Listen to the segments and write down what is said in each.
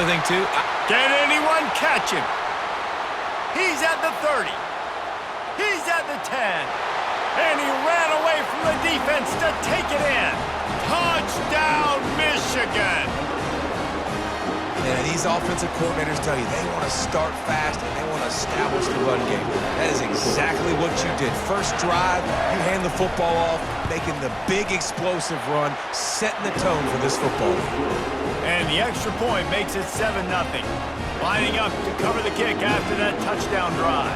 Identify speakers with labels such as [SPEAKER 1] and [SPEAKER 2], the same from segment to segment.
[SPEAKER 1] thing, too.
[SPEAKER 2] Can anyone catch him? He's at the 30. He's at the 10. And he ran away from the defense to take it in. Touchdown, Michigan!
[SPEAKER 1] And these offensive coordinators tell you they want to start fast and they want to establish the run game. That is exactly what you did. First drive, you hand the football off, making the big explosive run, setting the tone for this football game.
[SPEAKER 2] And the extra point makes it 7-0. Lining up to cover the kick after that touchdown drive.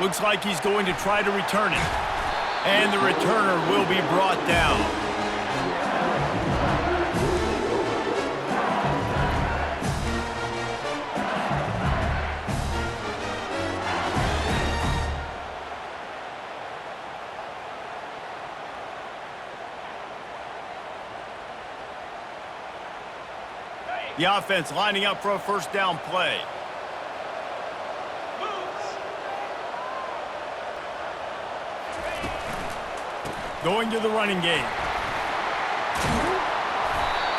[SPEAKER 2] Looks like he's going to try to return it. And the returner will be brought down. The offense lining up for a first down play. Going to the running game.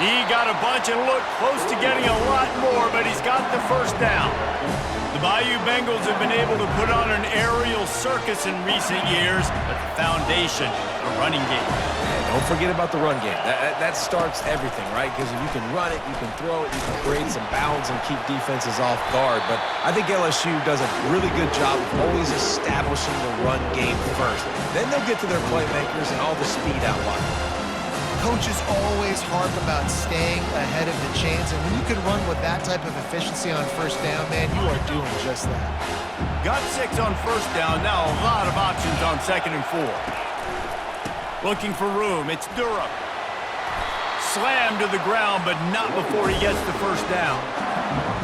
[SPEAKER 2] He got a bunch and looked close to getting a lot more, but he's got the first down. The Bayou Bengals have been able to put on an aerial circus in recent years, but the foundation, a running game.
[SPEAKER 1] Don't forget about the run game. That starts everything, right? Because if you can run it, you can throw it, you can create some bounds and keep defenses off guard. But I think LSU does a really good job of always establishing the run game first. Then they'll get to their playmakers and all the speed out wide.
[SPEAKER 3] Coaches always harp about staying ahead of the chains, and when you can run with that type of efficiency on first down, man, you are doing just that.
[SPEAKER 2] Got 6 on first down, now a lot of options on 2nd and 4. Looking for room, it's Durham. Slammed to the ground, but not before he gets the first down.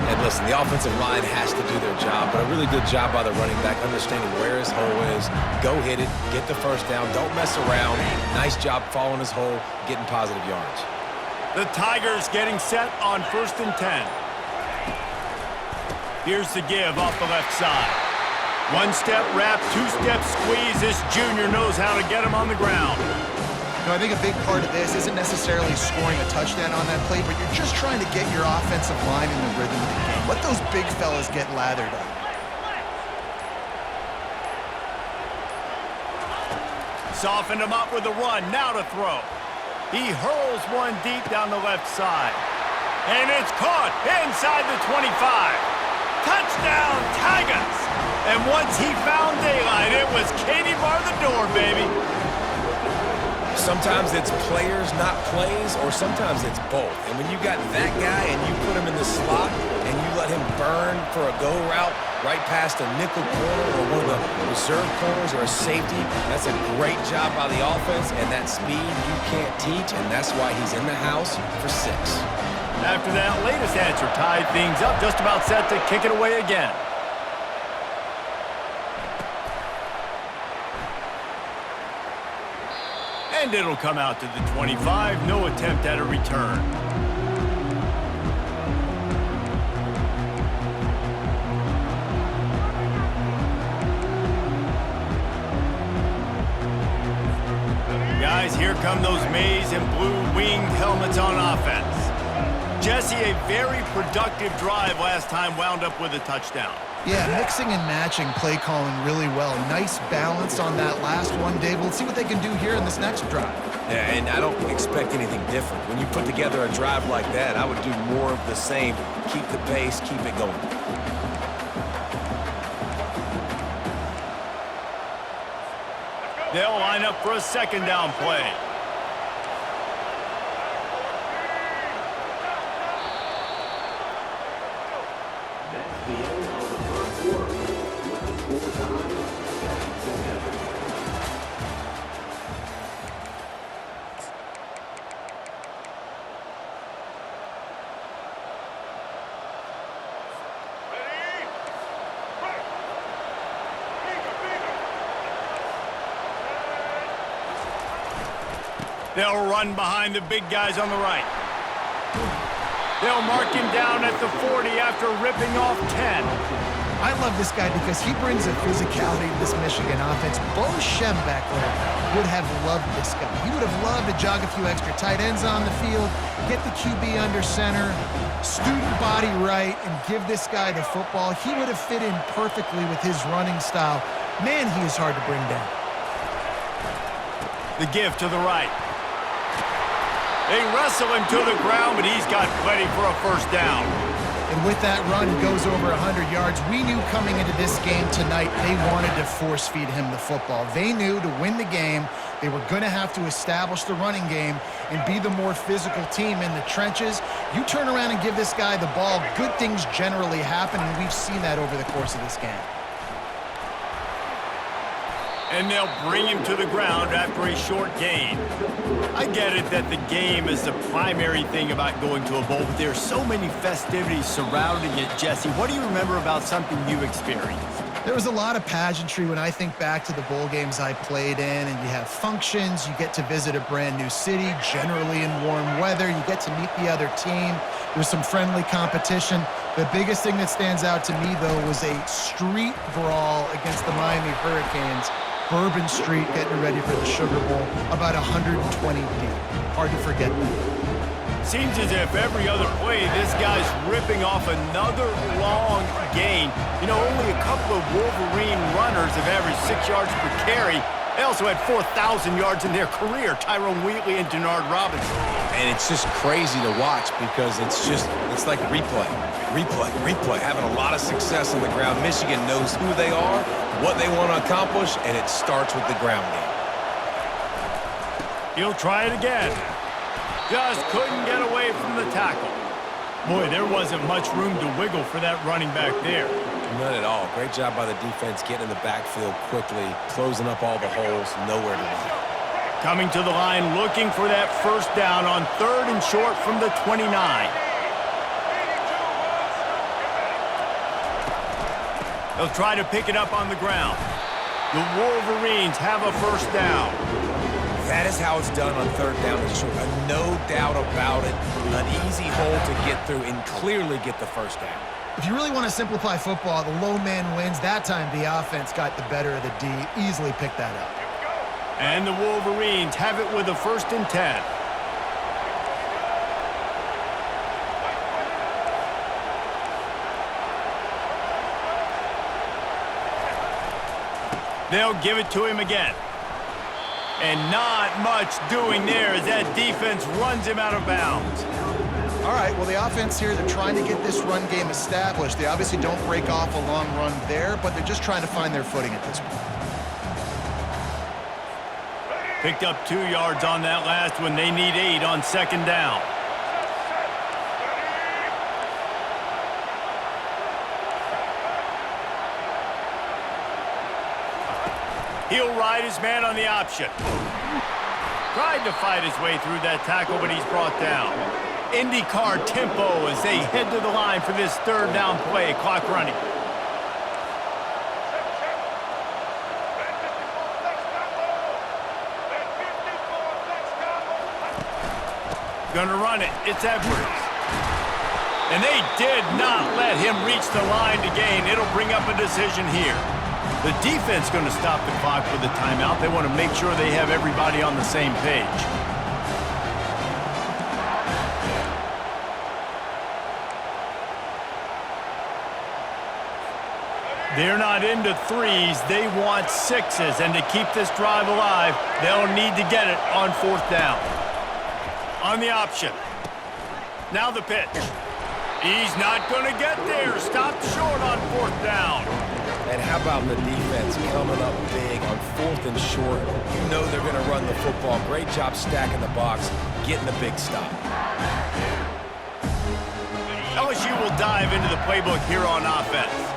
[SPEAKER 1] And listen, the offensive line has to do their job, but a really good job by the running back, understanding where his hole is. Go hit it, get the first down, don't mess around. Nice job following his hole, getting positive yards.
[SPEAKER 2] The Tigers getting set on 1st and 10. Here's the give off the left side. One-step wrap, two-step squeeze. This junior knows how to get him on the ground.
[SPEAKER 3] You know, I think a big part of this isn't necessarily scoring a touchdown on that play, but you're just trying to get your offensive line in the rhythm of the game. Let those big fellas get lathered up.
[SPEAKER 2] Softened him up with a run, now to throw. He hurls one deep down the left side. And it's caught inside the 25. Touchdown, Tigers! And once he found daylight, it was Katie bar the door, baby.
[SPEAKER 1] Sometimes it's players, not plays, or sometimes it's both. And when you got that guy and you put him in the slot and you let him burn for a go route right past a nickel corner or one of the reserve corners or a safety, that's a great job by the offense, and that speed you can't teach, and that's why he's in the house for 6.
[SPEAKER 2] After that latest answer tied things up, just about set to kick it away again. And it'll come out to the 25. No attempt at a return. Guys, here come those maize and blue winged helmets on offense. Jesse, a very productive drive last time, wound up with a touchdown.
[SPEAKER 3] Yeah, mixing and matching play calling really well. Nice balance on that last one, Dave. Let's see what they can do here in this next drive.
[SPEAKER 1] Yeah, and I don't expect anything different. When you put together a drive like that, I would do more of the same. Keep the pace, keep it going.
[SPEAKER 2] They'll line up for a 2nd down play. They'll run behind the big guys on the right. They'll mark him down at the 40 after ripping off 10.
[SPEAKER 3] I love this guy because he brings a physicality to this Michigan offense. Bo Schembechler would have loved this guy. He would have loved to jog a few extra tight ends on the field, get the QB under center, student body right, and give this guy the football. He would have fit in perfectly with his running style. Man, he is hard to bring down.
[SPEAKER 2] The give to the right. They wrestle him to the ground, but he's got plenty for a first down.
[SPEAKER 3] And with that run, he goes over 100 yards. We knew coming into this game tonight they wanted to force-feed him the football. They knew to win the game, they were going to have to establish the running game and be the more physical team in the trenches. You turn around and give this guy the ball, good things generally happen, and we've seen that over the course of this game.
[SPEAKER 2] And they'll bring him to the ground after a short gain. I get it that the game is the primary thing about going to a bowl, but there's so many festivities surrounding it. Jesse, what do you remember about something you experienced?
[SPEAKER 3] There was a lot of pageantry when I think back to the bowl games I played in, and you have functions, you get to visit a brand new city, generally in warm weather, you get to meet the other team, there's some friendly competition. The biggest thing that stands out to me, though, was a street brawl against the Miami Hurricanes. Bourbon Street getting ready for the Sugar Bowl, about 120 deep. Hard to forget that.
[SPEAKER 2] Seems as if every other play, this guy's ripping off another long gain. You know, only a couple of Wolverine runners have averaged 6 yards per carry. They also had 4,000 yards in their career, Tyrone Wheatley and Denard Robinson.
[SPEAKER 1] And it's just crazy to watch because it's like replay, having a lot of success on the ground. Michigan knows who they are, what they want to accomplish, and it starts with the ground game.
[SPEAKER 2] He'll try it again. Just couldn't get away from the tackle. Boy, there wasn't much room to wiggle for that running back there.
[SPEAKER 1] None at all. Great job by the defense getting in the backfield quickly, closing up all the holes, nowhere to run.
[SPEAKER 2] Coming to the line, looking for that first down on 3rd and short from the 29. They'll try to pick it up on the ground. The Wolverines have a first down.
[SPEAKER 1] That is how it's done on 3rd down and short. No doubt about it. An easy hole to get through and clearly get the first down.
[SPEAKER 3] If you really want to simplify football, the low man wins. That time the offense got the better of the D. Easily picked that up.
[SPEAKER 2] And the Wolverines have it with a 1st and 10. They'll give it to him again. And not much doing there as that defense runs him out of bounds.
[SPEAKER 3] All right, well, the offense here, they're trying to get this run game established. They obviously don't break off a long run there, but they're just trying to find their footing at this point.
[SPEAKER 2] Picked up 2 yards on that last one. They need 8 on 2nd down. He'll ride his man on the option. Tried to fight his way through that tackle, but he's brought down. IndyCar tempo as they head to the line for this 3rd down play. Clock running. Gonna run it. It's Edwards. And they did not let him reach the line to gain. It'll bring up a decision here. The defense going to stop the clock with a timeout. They want to make sure they have everybody on the same page. They're not into 3s. They want 6s. And to keep this drive alive, they'll need to get it on 4th down. On the option. Now the pitch. He's not going to get there. Stopped short on 4th down.
[SPEAKER 1] And how about the defense coming up big on 4th and short? You know they're going to run the football. Great job stacking the box, getting the big stop.
[SPEAKER 2] LSU will dive into the playbook here on offense.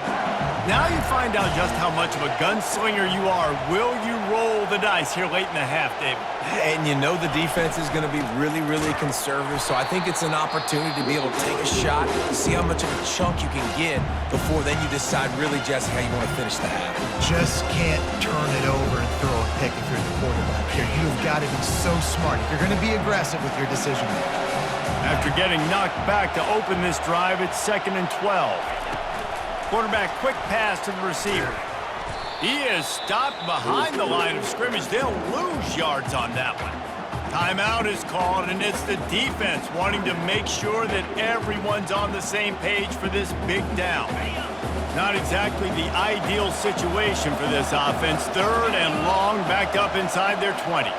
[SPEAKER 2] Now you find out just how much of a gunslinger you are. Will you roll the dice here late in the half, David?
[SPEAKER 1] And you know the defense is going to be really, really conservative, so I think it's an opportunity to be able to take a shot, see how much of a chunk you can get before then you decide really just how you want to finish the half.
[SPEAKER 3] Just can't turn it over and throw a pick if you're the quarterback here. You've got to be so smart if you're going to be aggressive with your decision making.
[SPEAKER 2] After getting knocked back to open this drive, it's 2nd and 12. Quarterback quick pass to the receiver. He is stopped behind the line of scrimmage. They'll lose yards on that one. Timeout is called, and it's the defense wanting to make sure that everyone's on the same page for this big down. Not exactly the ideal situation for this offense. 3rd and long, backed up inside their 20.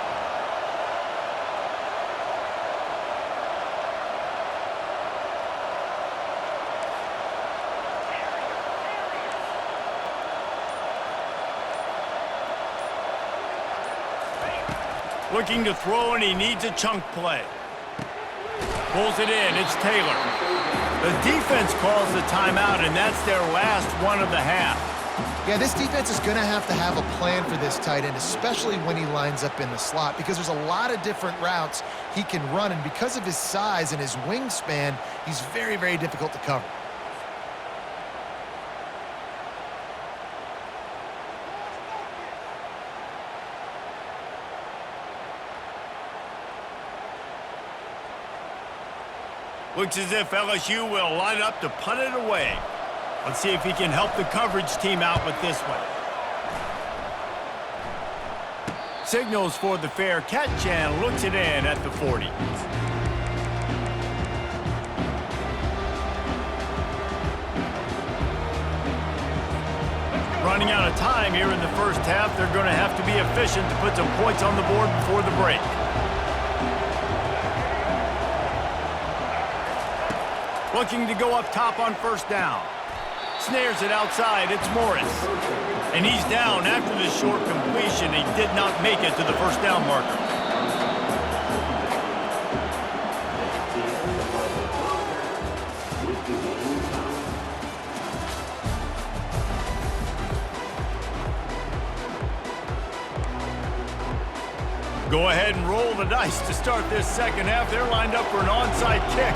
[SPEAKER 2] Looking to throw, and he needs a chunk play. Pulls it in. It's Taylor. The defense calls the timeout, and that's their last one of the half.
[SPEAKER 3] Yeah, this defense is going to have a plan for this tight end, especially when he lines up in the slot, because there's a lot of different routes he can run, and because of his size and his wingspan, he's very, very difficult to cover.
[SPEAKER 2] Looks as if LSU will line up to punt it away. Let's see if he can help the coverage team out with this one. Signals for the fair catch and looks it in at the 40. Running out of time here in the first half. They're going to have to be efficient to put some points on the board before the break. Looking to go up top on first down. Snares it outside. It's Morris. And he's down after the short completion. He did not make it to the first down marker. Go ahead and roll the dice to start this second half. They're lined up for an onside kick.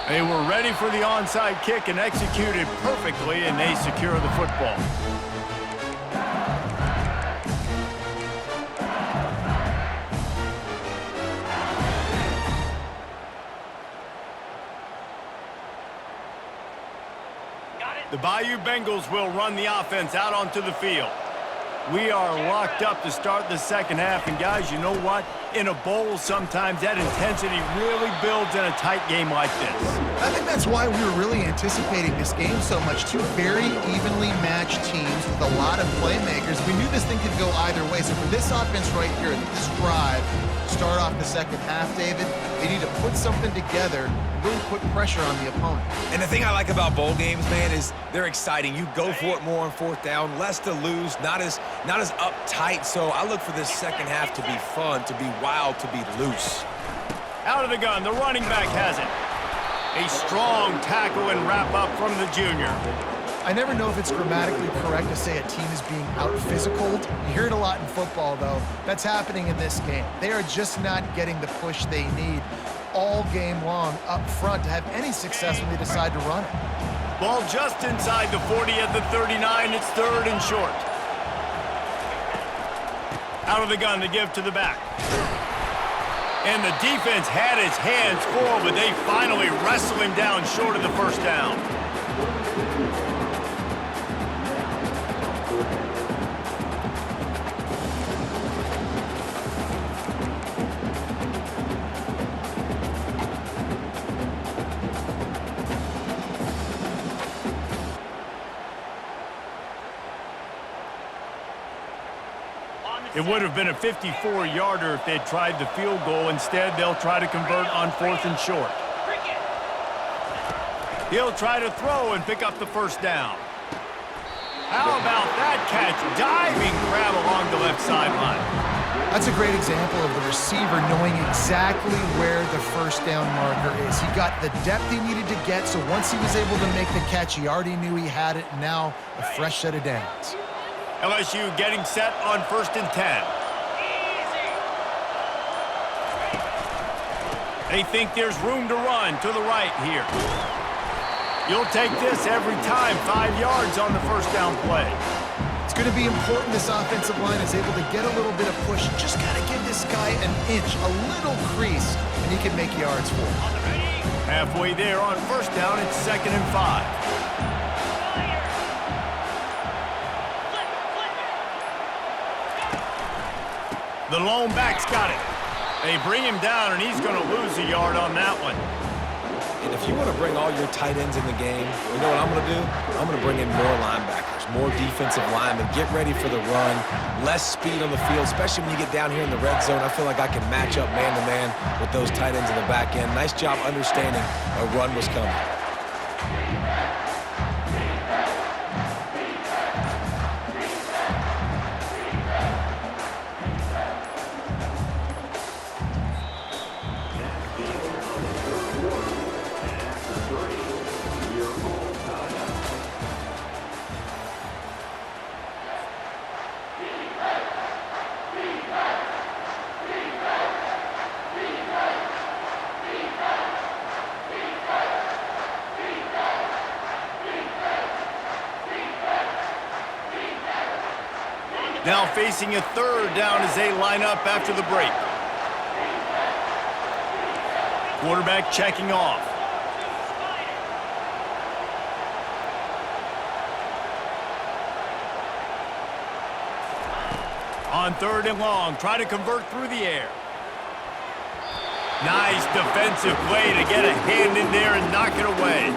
[SPEAKER 2] They were ready for the onside kick and executed perfectly, and they secure the football. The Bayou Bengals will run the offense out onto the field. We are locked up to start the second half, and guys, you know what? In a bowl, sometimes that intensity really builds in a tight game like this.
[SPEAKER 3] I think that's why we were really anticipating this game so much. Two very evenly matched teams with a lot of playmakers. We knew this thing could go either way. So for this offense right here, this drive, start off the second half, David, they need to put something together and really put pressure on the opponent.
[SPEAKER 1] And the thing I like about bowl games, man, is they're exciting. You go for it more on fourth down, less to lose, not as uptight. So I look for this second half to be fun, to be wild, to be loose.
[SPEAKER 2] Out of the gun, the running back has it. A strong tackle and wrap up from the junior.
[SPEAKER 3] I never know if it's grammatically correct to say a team is being out-physicaled. You hear it a lot in football, though. That's happening in this game. They are just not getting the push they need all game long up front to have any success when they decide to run it.
[SPEAKER 2] Ball just inside the 40 at the 39. It's 3rd and short. Out of the gun, the give to the back. And the defense had his hands full, but they finally wrestle him down short of the first down. It would have been a 54-yarder if they'd tried the field goal. Instead, they'll try to convert on 4th and short. He'll try to throw and pick up the first down. How about that catch? Diving grab along the left sideline.
[SPEAKER 3] That's a great example of the receiver knowing exactly where the first down marker is. He got the depth he needed to get, so once he was able to make the catch, he already knew he had it. Now, a fresh set of downs.
[SPEAKER 2] LSU getting set on 1st and 10. They think there's room to run to the right here. You'll take this every time. 5 yards on the first down play.
[SPEAKER 3] It's going to be important this offensive line is able to get a little bit of push. Just got to give this guy an inch, a little crease, and he can make yards for him.
[SPEAKER 2] Halfway there on first down, it's 2nd and 5. The lone back's got it. They bring him down, and he's going to lose a yard on that one.
[SPEAKER 1] And if you want to bring all your tight ends in the game, you know what I'm going to do? I'm going to bring in more linebackers, more defensive linemen, get ready for the run, less speed on the field, especially when you get down here in the red zone. I feel like I can match up man-to-man with those tight ends in the back end. Nice job understanding a run was coming.
[SPEAKER 2] Now facing a 3rd down as they line up after the break. Quarterback checking off. On 3rd and long, try to convert through the air. Nice defensive play to get a hand in there and knock it away.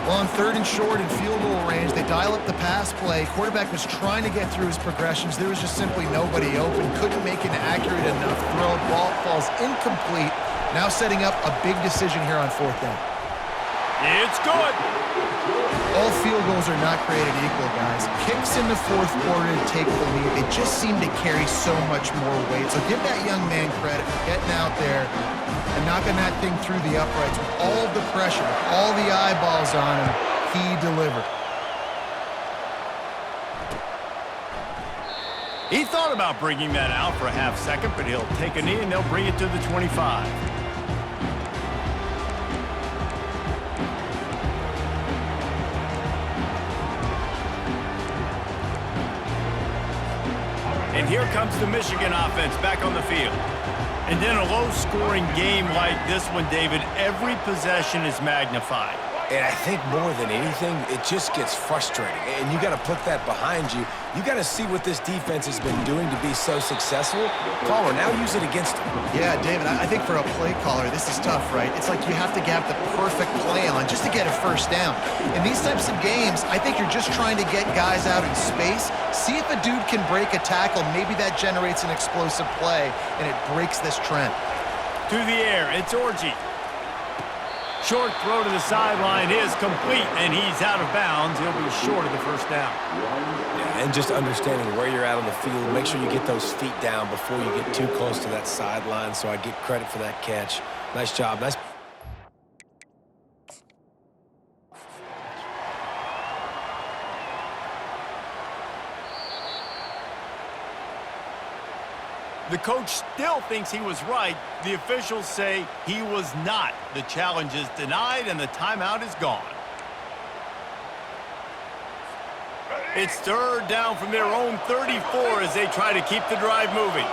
[SPEAKER 3] Well, on 3rd and short in field goal range, they dial up the pass play. Quarterback was trying to get through his progressions. There was just simply nobody open. Couldn't make an accurate enough throw. Ball falls incomplete. Now setting up a big decision here on 4th down.
[SPEAKER 2] It's good.
[SPEAKER 3] All field goals are not created equal, guys. Kicks in the 4th quarter to take the lead. They just seem to carry so much more weight. So give that young man credit for getting out there and knocking that thing through the uprights with all of the pressure, with all the eyeballs on him. He delivered.
[SPEAKER 2] He thought about bringing that out for a half second, but he'll take a knee and they'll bring it to the 25. And here comes the Michigan offense back on the field. And in a low-scoring game like this one, David, every possession is magnified.
[SPEAKER 1] And I think more than anything, it just gets frustrating. And you got to put that behind you. You got to see what this defense has been doing to be so successful. Caller, now use it against them.
[SPEAKER 3] Yeah, David, I think for a play caller, this is tough, right? It's like you have to have the perfect play on just to get a first down. In these types of games, I think you're just trying to get guys out in space, see if a dude can break a tackle. Maybe that generates an explosive play, and it breaks this trend.
[SPEAKER 2] To the air, it's Orji. Short throw to the sideline is complete, and he's out of bounds. He'll be short of the first down.
[SPEAKER 1] Yeah, and just understanding where you're at on the field, make sure you get those feet down before you get too close to that sideline, so I get credit for that catch. Nice job. Nice.
[SPEAKER 2] The coach still thinks he was right. The officials say he was not. The challenge is denied, and the timeout is gone. It's 3rd down from their own 34 as they try to keep the drive moving.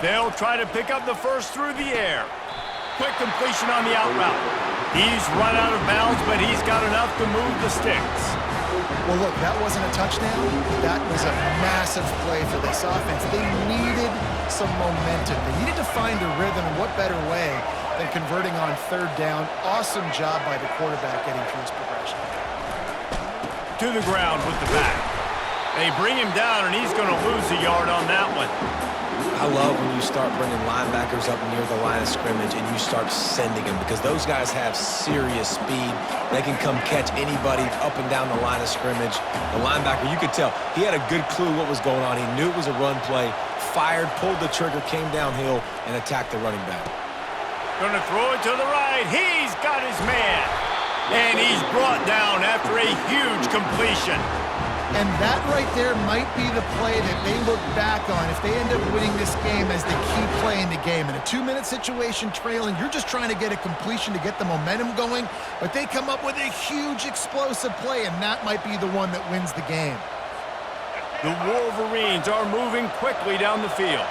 [SPEAKER 2] They'll try to pick up the first through the air. Quick completion on the out route. He's run out of bounds, but he's got enough to move the sticks.
[SPEAKER 3] Well, look, that wasn't a touchdown. That was a massive play for this offense. They needed some momentum. They needed to find a rhythm, and what better way than converting on 3rd down. Awesome job by the quarterback getting through his progression.
[SPEAKER 2] To the ground with the back. They bring him down, and he's going to lose a yard on that one.
[SPEAKER 1] I love when you start bringing linebackers up near the line of scrimmage and you start sending them, because those guys have serious speed. They can come catch anybody up and down the line of scrimmage. The linebacker, you could tell, he had a good clue what was going on. He knew it was a run play, fired, pulled the trigger, came downhill, and attacked the running back.
[SPEAKER 2] Going to throw it to the right. He's got his man. And he's brought down after a huge completion.
[SPEAKER 3] And that right there might be the play that they look back on if they end up winning this game as the key play in the game. In a 2-minute situation trailing, you're just trying to get a completion to get the momentum going, but they come up with a huge explosive play, and that might be the one that wins the game.
[SPEAKER 2] The Wolverines are moving quickly down the field.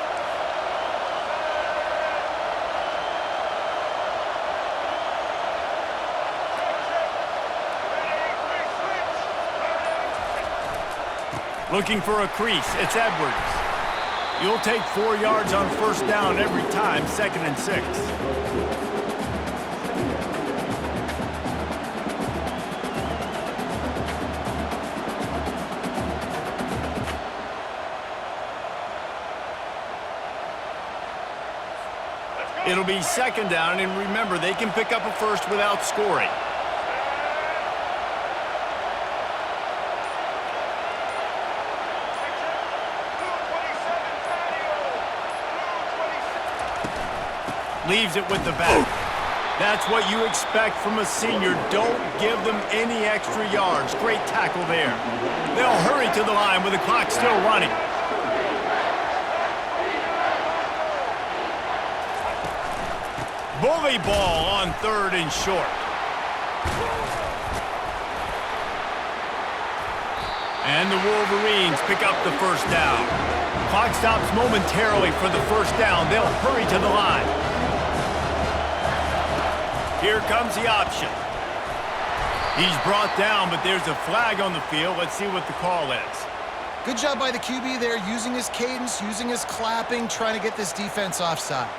[SPEAKER 2] Looking for a crease, it's Edwards. You'll take 4 yards on first down every time, 2nd and 6. It'll be 2nd down, and remember, they can pick up a first without scoring. Leaves it with the back. That's what you expect from a senior. Don't give them any extra yards. Great tackle there. They'll hurry to the line with the clock still running. Bully ball on 3rd and short. And the Wolverines pick up the first down. Clock stops momentarily for the first down. They'll hurry to the line. Here comes the option. He's brought down, but there's a flag on the field. Let's see what the call is.
[SPEAKER 3] Good job by the QB there, using his cadence, using his clapping, trying to get this defense offside.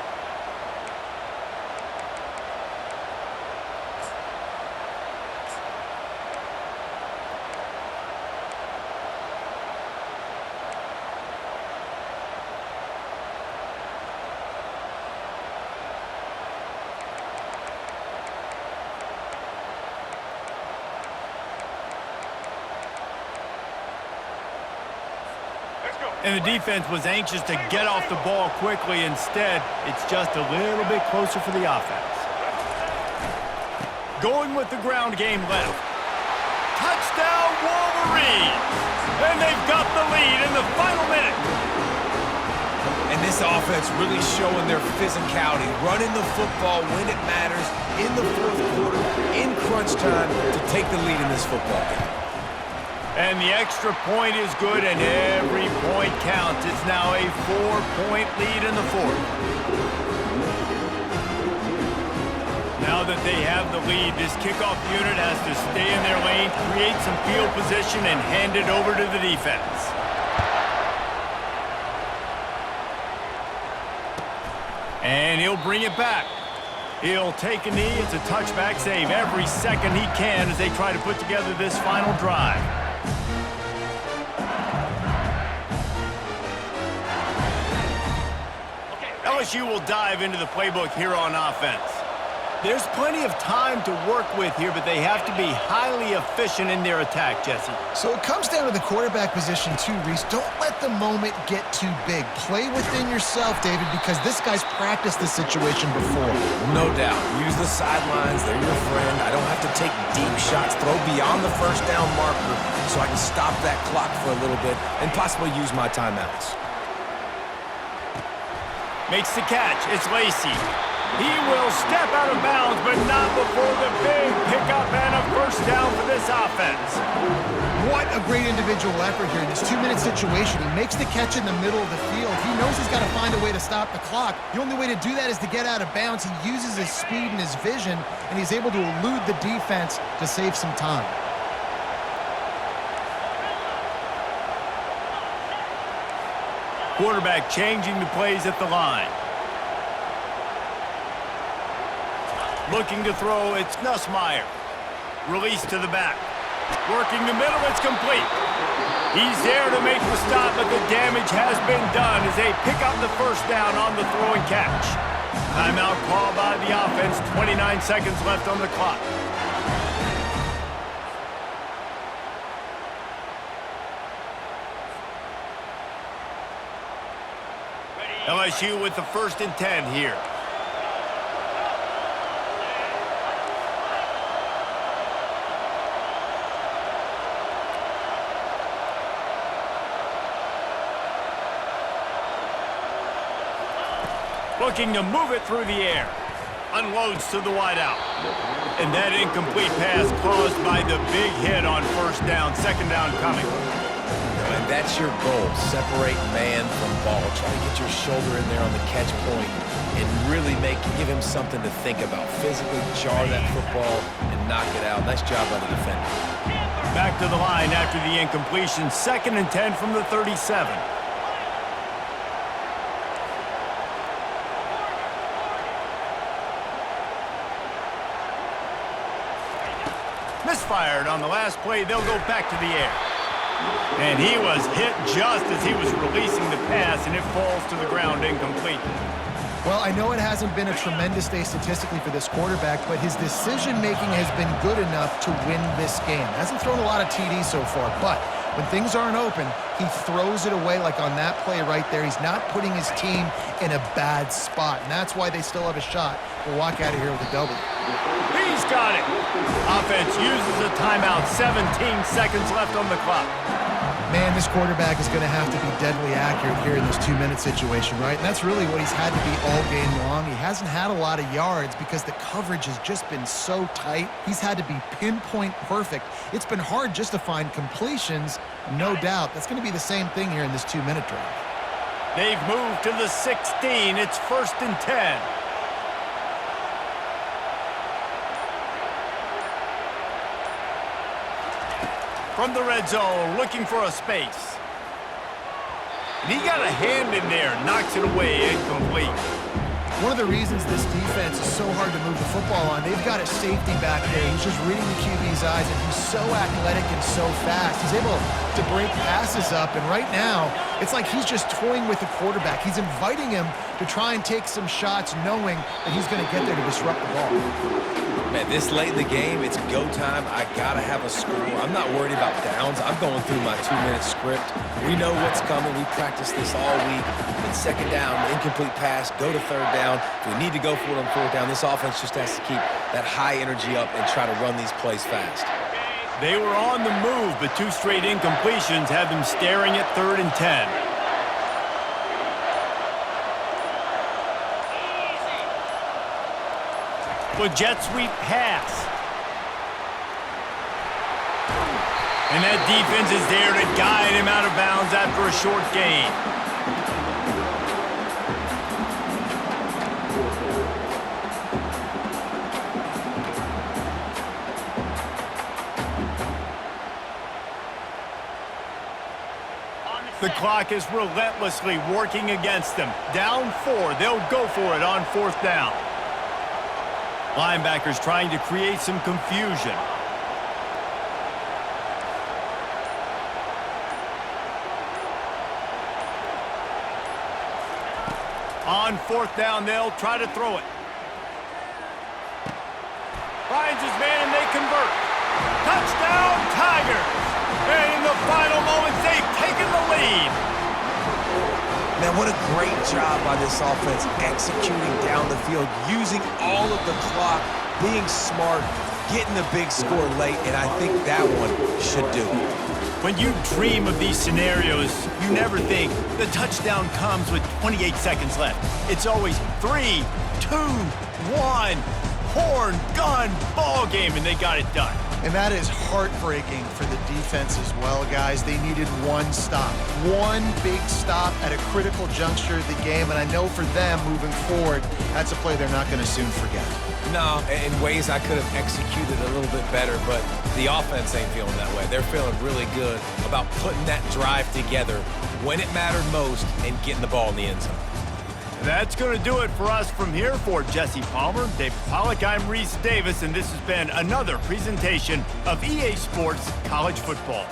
[SPEAKER 2] And the defense was anxious to get off the ball quickly. Instead, it's just a little bit closer for the offense. Going with the ground game left. Touchdown, Wolverines! And they've got the lead in the final minute.
[SPEAKER 1] And this offense really showing their physicality, running the football when it matters, in the 4th quarter, in crunch time, to take the lead in this football game.
[SPEAKER 2] And the extra point is good, and every point counts. It's now a 4-point lead in the 4th. Now that they have the lead, this kickoff unit has to stay in their lane, create some field position, and hand it over to the defense. And he'll bring it back. He'll take a knee. It's a touchback save every second he can as they try to put together this final drive. LSU will dive into the playbook here on offense. There's plenty of time to work with here, but they have to be highly efficient in their attack, Jesse.
[SPEAKER 3] So it comes down to the quarterback position too, Reese. Don't let the moment get too big. Play within yourself, David, because this guy's practiced this situation before.
[SPEAKER 1] No doubt. Use the sidelines. They're your friend. I don't have to take deep shots. Throw beyond the first down marker so I can stop that clock for a little bit and possibly use my timeouts.
[SPEAKER 2] Makes the catch. It's Lacey. He will step out of bounds, but not before the big pickup and a first down for this offense.
[SPEAKER 3] What a great individual effort here in this 2-minute situation. He makes the catch in the middle of the field. He knows he's got to find a way to stop the clock. The only way to do that is to get out of bounds. He uses his speed and his vision, and he's able to elude the defense to save some time.
[SPEAKER 2] Quarterback changing the plays at the line. Looking to throw, it's Nussmeier. Release to the back. Working the middle, it's complete. He's there to make the stop, but the damage has been done as they pick up the first down on the throw and catch. Timeout called by the offense, 29 seconds left on the clock. LSU with the 1st and 10 here. Looking to move it through the air. Unloads to the wideout. And that incomplete pass caused by the big hit on first down. Second down coming.
[SPEAKER 1] And that's your goal. Separate man from ball. Try to get your shoulder in there on the catch point and really give him something to think about. Physically jar that football and knock it out. Nice job by the defender.
[SPEAKER 2] Back to the line after the incompletion. 2nd and 10 from the 37. Misfired on the last play. They'll go back to the air. And he was hit just as he was releasing the pass, and it falls to the ground incomplete.
[SPEAKER 3] Well, I know it hasn't been a tremendous day statistically for this quarterback, but his decision-making has been good enough to win this game. Hasn't thrown a lot of TDs so far, but when things aren't open, he throws it away like on that play right there. He's not putting his team in a bad spot, and that's why they still have a shot to walk out of here with a W.
[SPEAKER 2] He's got it. Offense uses a timeout. 17 seconds left on the clock.
[SPEAKER 3] Man, this quarterback is going to have to be deadly accurate here in this 2-minute situation, right? And that's really what he's had to be all game long. He hasn't had a lot of yards because the coverage has just been so tight. He's had to be pinpoint perfect. It's been hard just to find completions, no doubt. That's going to be the same thing here in this 2-minute drive.
[SPEAKER 2] They've moved to the 16. It's 1st and 10. From the red zone, looking for a space. And he got a hand in there, knocks it away, incomplete.
[SPEAKER 3] One of the reasons this defense is so hard to move the football on, they've got a safety back there who's just reading the QB's eyes, and he's so athletic and so fast. He's able to break passes up, and right now, it's like he's just toying with the quarterback. He's inviting him to try and take some shots, knowing that he's going to get there to disrupt the ball.
[SPEAKER 1] Man, this late in the game, it's go time. I got to have a score. I'm not worried about downs. I'm going through my 2-minute script. We know what's coming. We practiced this all week. And 2nd down, incomplete pass, go to 3rd down. If we need to go for it on 4th down, this offense just has to keep that high energy up and try to run these plays fast.
[SPEAKER 2] They were on the move, but 2 straight incompletions have them staring at 3rd and 10. With jet sweep pass. And that defense is there to guide him out of bounds after a short gain. The clock is relentlessly working against them. Down 4, they'll go for it on 4th down. Linebackers trying to create some confusion. On 4th down, they'll try to throw it. Finds his man, and they convert. Touchdown, Tigers! And in the final moments, they've taken the lead.
[SPEAKER 1] Man, what a great job by this offense executing down the field, using all of the clock, being smart, getting the big score late, and I think that one should do it.
[SPEAKER 2] When you dream of these scenarios, you never think the touchdown comes with 28 seconds left. It's always 3, 2, 1, horn, gun, ball game, and they got it done.
[SPEAKER 3] And that is heartbreaking for the defense as well, guys. They needed one stop, one big stop at a critical juncture of the game, and I know for them moving forward, that's a play they're not going to soon forget.
[SPEAKER 1] No, in ways I could have executed a little bit better, but the offense ain't feeling that way. They're feeling really good about putting that drive together when it mattered most and getting the ball in the end zone.
[SPEAKER 2] That's going to do it for us from here. For Jesse Palmer, David Pollack, I'm Reese Davis, and this has been another presentation of EA Sports College Football.